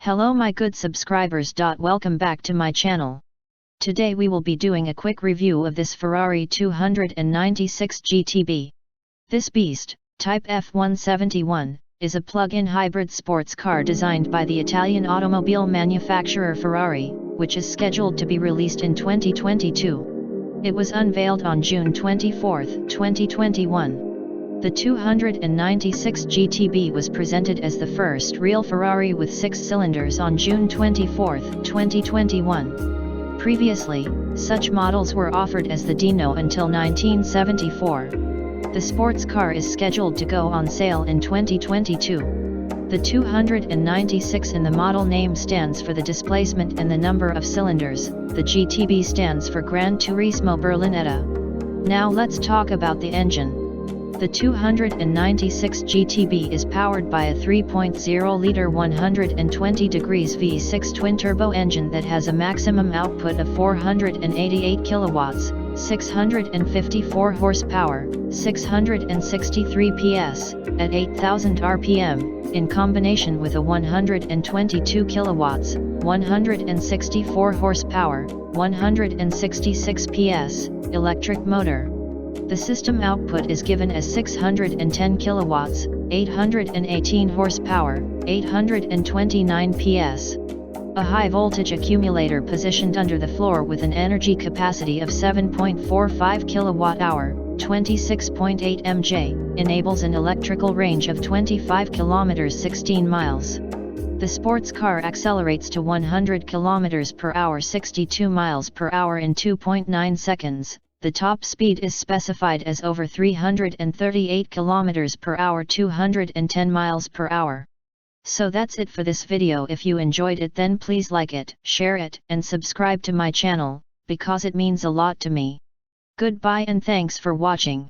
Hello my good subscribers. Welcome back to my channel. Today we will be doing a quick review of this Ferrari 296 GTB. This beast, type F171, is a plug-in hybrid sports car designed by the Italian automobile manufacturer Ferrari, which is scheduled to be released in 2022. It was unveiled on June 24, 2021. The 296 GTB was presented as the first real Ferrari with 6 cylinders on June 24, 2021. Previously, such models were offered as the Dino until 1974. The sports car is scheduled to go on sale in 2022. The 296 in the model name stands for the displacement and the number of cylinders. The GTB stands for Gran Turismo Berlinetta. Now let's talk about the engine. The 296 GTB is powered by a 3.0-liter 120 degrees V6 twin-turbo engine that has a maximum output of 488 kilowatts, 654 horsepower, 663 PS, at 8,000 RPM, in combination with a 122 kilowatts, 164 horsepower, 166 PS, electric motor. The system output is given as 610 kilowatts, 818 horsepower, 829 PS. A high-voltage accumulator positioned under the floor with an energy capacity of 7.45 kilowatt-hour, 26.8 mJ, enables an electrical range of 25 kilometers 16 miles. The sports car accelerates to 100 kilometers per hour 62 miles per hour in 2.9 seconds. The top speed is specified as over 338 km per hour 210 miles per hour. So that's it for this video. If you enjoyed it, then please like it, share it, and subscribe to my channel, because it means a lot to me. Goodbye and thanks for watching.